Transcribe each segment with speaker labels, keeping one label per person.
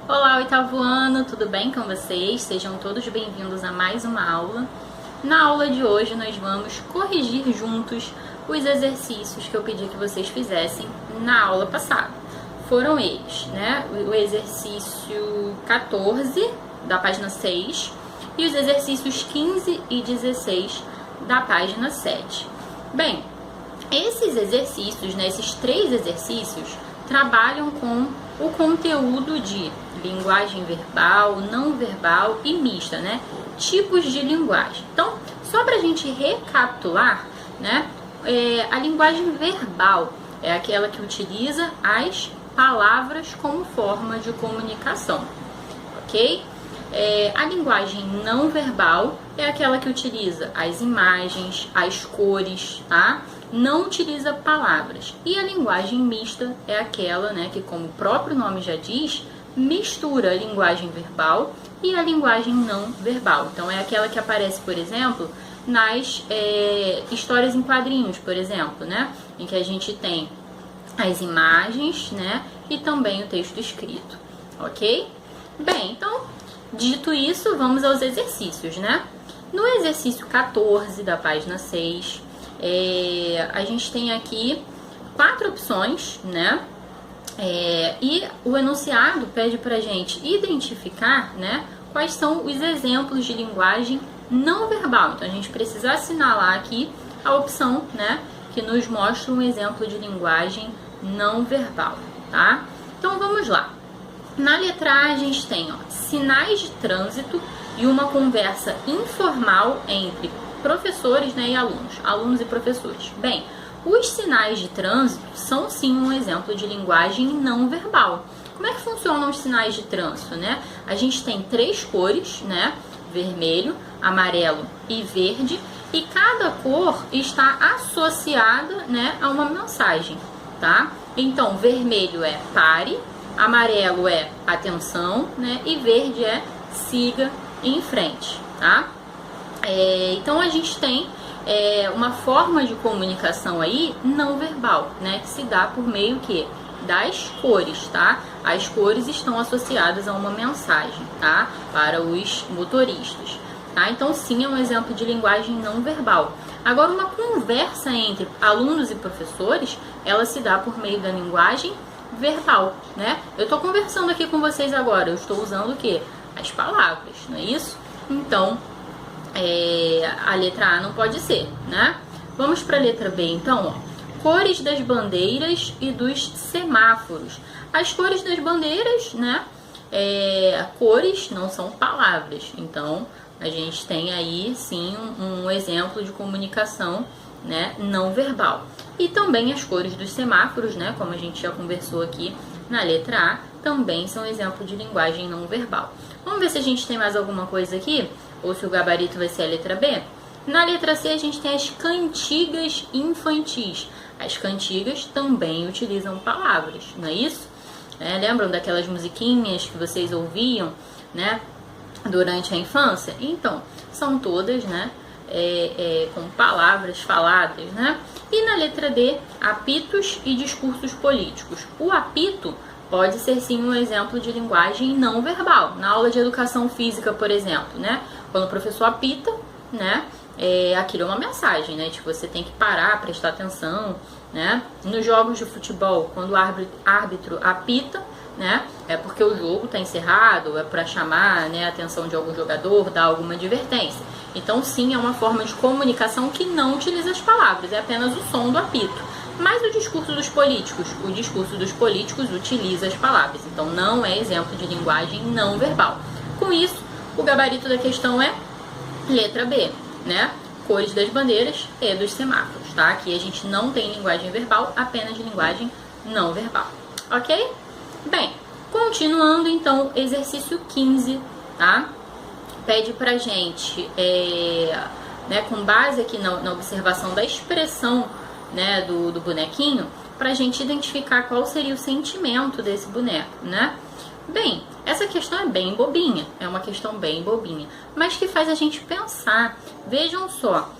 Speaker 1: Olá, oitavo ano, tudo bem com vocês? Sejam todos bem-vindos a mais uma aula. Na aula de hoje nós vamos corrigir juntos os exercícios que eu pedi que vocês fizessem na aula passada. Foram eles, né? O exercício 14 da página 6 e os exercícios 15 e 16 da página 7. Bem, esses exercícios, né, esses três exercícios, trabalham com o conteúdo de linguagem verbal, não verbal e mista, né? Tipos de linguagem. Então, só para a gente recapitular, né? A linguagem verbal é aquela que utiliza as palavras como forma de comunicação, ok? A linguagem não verbal é aquela que utiliza as imagens, as cores, tá? Não utiliza palavras. E a linguagem mista é aquela, né, que, como o próprio nome já diz, mistura a linguagem verbal e a linguagem não verbal. Então, é aquela que aparece, por exemplo, nas histórias em quadrinhos, por exemplo, né, em que a gente tem as imagens, né, e também o texto escrito, ok? Bem, então, dito isso, vamos aos exercícios, né? No exercício 14 da página 6, a gente tem aqui 4 opções, né? E o enunciado pede pra gente identificar, né, quais são os exemplos de linguagem não verbal. Então, a gente precisa assinalar aqui a opção, né, que nos mostra um exemplo de linguagem não verbal, tá? Então, vamos lá. Na letra A, a gente tem, ó, sinais de trânsito e uma conversa informal entre professores, né, e alunos e professores. Bem, os sinais de trânsito são sim um exemplo de linguagem não verbal. Como é que funcionam os sinais de trânsito, né? A gente tem 3 cores, né? Vermelho, amarelo e verde, e cada cor está associada, né, a uma mensagem, tá? Então, vermelho é pare, amarelo é atenção, né? E verde é siga em frente, tá? Então a gente tem uma forma de comunicação aí não verbal, né? Que se dá por meio das cores, tá? As cores estão associadas a uma mensagem, tá? Para os motoristas, tá? Então sim, é um exemplo de linguagem não verbal. Agora, uma conversa entre alunos e professores, ela se dá por meio da linguagem verbal, né? Eu tô conversando aqui com vocês agora, eu estou usando o quê? As palavras, não é isso? Então, a letra A não pode ser, né? Vamos para a letra B, então, ó. Cores das bandeiras e dos semáforos. As cores das bandeiras, né? Cores não são palavras, então a gente tem aí sim um exemplo de comunicação, né, não verbal. E também as cores dos semáforos, né, como a gente já conversou aqui na letra A, também são exemplo de linguagem não verbal. Vamos ver se a gente tem mais alguma coisa aqui, ou se o gabarito vai ser a letra B. Na letra C a gente tem as cantigas infantis. As cantigas também utilizam palavras, não é isso? Lembram daquelas musiquinhas que vocês ouviam, né, durante a infância? Então, são todas, né, com palavras faladas, né? E na letra D, apitos e discursos políticos. O apito pode ser sim um exemplo de linguagem não verbal. Na aula de educação física, por exemplo, né? Quando o professor apita, né? Aquilo é uma mensagem, né? Tipo, você tem que parar, prestar atenção, né? Nos jogos de futebol, quando o árbitro apita, né? É porque o jogo está encerrado, é para chamar, né, a atenção de algum jogador, dar alguma advertência. Então, sim, é uma forma de comunicação que não utiliza as palavras, é apenas o som do apito. Mas o discurso dos políticos utiliza as palavras, então não é exemplo de linguagem não verbal. Com isso, o gabarito da questão é letra B, né? Cores das bandeiras e dos semáforos, tá? Aqui a gente não tem linguagem verbal, apenas linguagem não verbal, ok? Bem, continuando então, exercício 15, tá? Pede pra gente, né, com base aqui na observação da expressão, né, do bonequinho, pra gente identificar qual seria o sentimento desse boneco, né? Bem, essa questão é bem bobinha, é uma questão bem bobinha, mas que faz a gente pensar. Vejam só,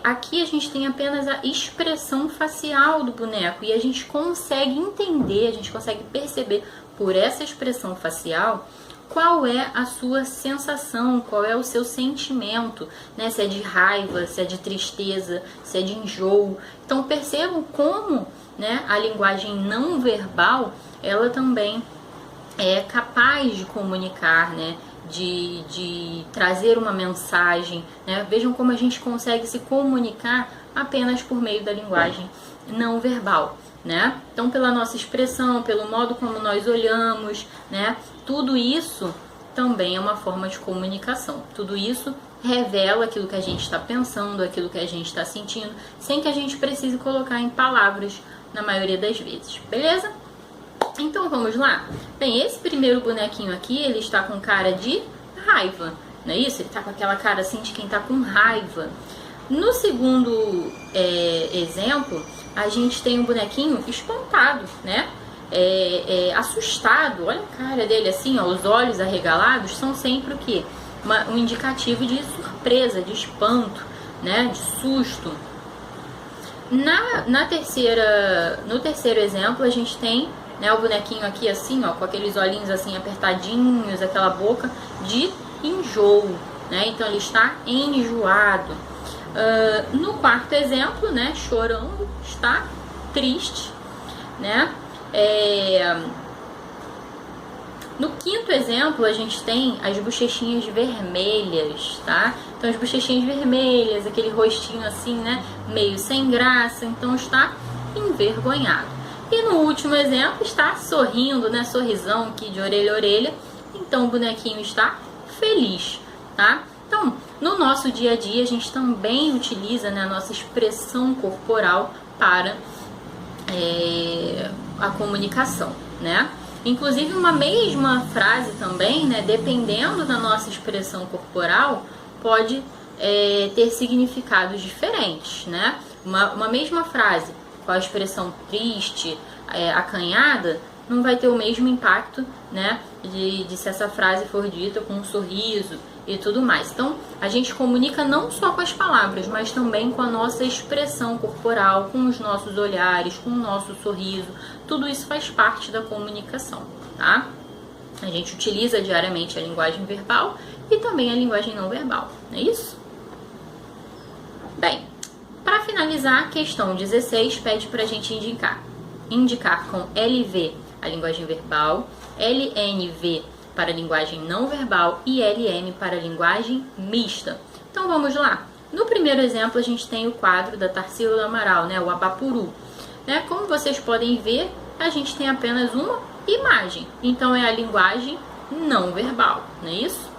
Speaker 1: aqui a gente tem apenas a expressão facial do boneco e a gente consegue entender, a gente consegue perceber por essa expressão facial qual é a sua sensação, qual é o seu sentimento, né? Se é de raiva, se é de tristeza, se é de enjoo. Então percebam como, né, a linguagem não verbal, ela também é capaz de comunicar, né? De trazer uma mensagem, né? Vejam como a gente consegue se comunicar apenas por meio da linguagem não verbal, né? Então, pela nossa expressão, pelo modo como nós olhamos, né? Tudo isso também é uma forma de comunicação. Tudo isso revela aquilo que a gente está pensando, aquilo que a gente está sentindo, sem que a gente precise colocar em palavras na maioria das vezes, beleza? Então vamos lá? Bem, esse primeiro bonequinho aqui, ele está com cara de raiva, não é isso? Ele está com aquela cara assim de quem está com raiva. No segundo exemplo, a gente tem um bonequinho espantado, né? Assustado. Olha a cara dele assim, ó, os olhos arregalados são sempre o quê? Um indicativo de surpresa, de espanto, né? De susto. No terceiro exemplo, a gente tem, né, o bonequinho aqui assim, ó, com aqueles olhinhos assim apertadinhos, aquela boca de enjoo, né? Então ele está enjoado. No quarto exemplo, né, chorando, está triste, né? No quinto exemplo, a gente tem as bochechinhas vermelhas, tá? Então as bochechinhas vermelhas, aquele rostinho assim, né, meio sem graça, então está envergonhado. E no último exemplo está sorrindo, né, sorrisão aqui de orelha a orelha, então o bonequinho está feliz, tá? Então, no nosso dia a dia, a gente também utiliza, né, a nossa expressão corporal para a comunicação, né? Inclusive, uma mesma frase também, né, dependendo da nossa expressão corporal, pode ter significados diferentes, né? Uma mesma frase com a expressão triste, acanhada, não vai ter o mesmo impacto, né, de se essa frase for dita com um sorriso e tudo mais. Então, a gente comunica não só com as palavras, mas também com a nossa expressão corporal, com os nossos olhares, com o nosso sorriso. Tudo isso faz parte da comunicação, tá? A gente utiliza diariamente a linguagem verbal e também a linguagem não verbal, não é isso? Bem, para finalizar, a questão 16 pede para a gente indicar com LV a linguagem verbal, LNV para a linguagem não verbal e LM para a linguagem mista. Então vamos lá. No primeiro exemplo a gente tem o quadro da Tarsila do Amaral, né, o Abapuru. Né? Como vocês podem ver, a gente tem apenas uma imagem. Então é a linguagem não verbal, não é isso?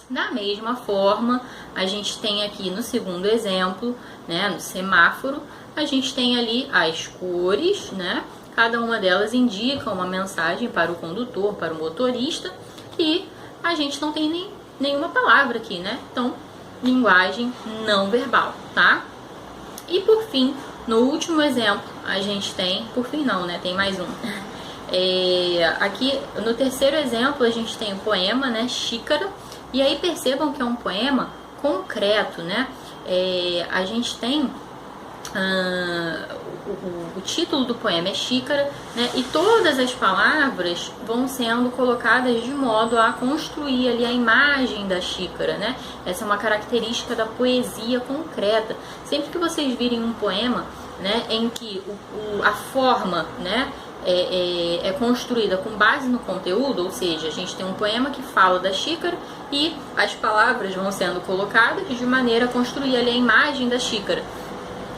Speaker 1: Da mesma forma, a gente tem aqui no segundo exemplo, né, no semáforo, a gente tem ali as cores, né? Cada uma delas indica uma mensagem para o condutor, para o motorista, e a gente não tem nenhuma palavra aqui, né? Então, linguagem não verbal, tá? E por fim, no último exemplo, a gente tem... Por fim não, né? Tem mais um. Aqui, no terceiro exemplo, a gente tem o poema, né? Xícara. E aí percebam que é um poema concreto, né? A gente tem... O título do poema é Xícara, né? E todas as palavras vão sendo colocadas de modo a construir ali a imagem da xícara, né? Essa é uma característica da poesia concreta. Sempre que vocês virem um poema, né, em que a forma, né, é construída com base no conteúdo, ou seja, a gente tem um poema que fala da xícara e as palavras vão sendo colocadas de maneira a construir ali a imagem da xícara.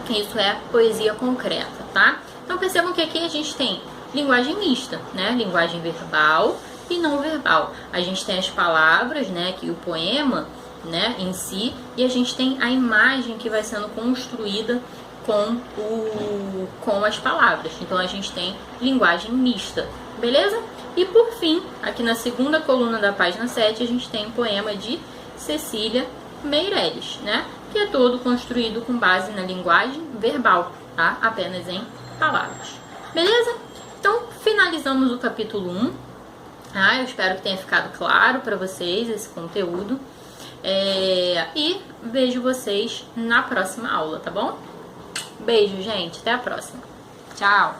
Speaker 1: Isso é poesia concreta, tá? Então percebam que aqui a gente tem linguagem mista, né? Linguagem verbal e não verbal. A gente tem as palavras, né? Que o poema, né, em si, e a gente tem a imagem que vai sendo construída com as palavras. Então a gente tem linguagem mista, beleza? E por fim, aqui na segunda coluna da página 7, a gente tem um poema de Cecília Meirelles, né? Que é todo construído com base na linguagem verbal, tá? Apenas em palavras. Beleza? Então, finalizamos o capítulo 1. Eu espero que tenha ficado claro para vocês esse conteúdo. E vejo vocês na próxima aula, tá bom? Beijo, gente. Até a próxima. Tchau!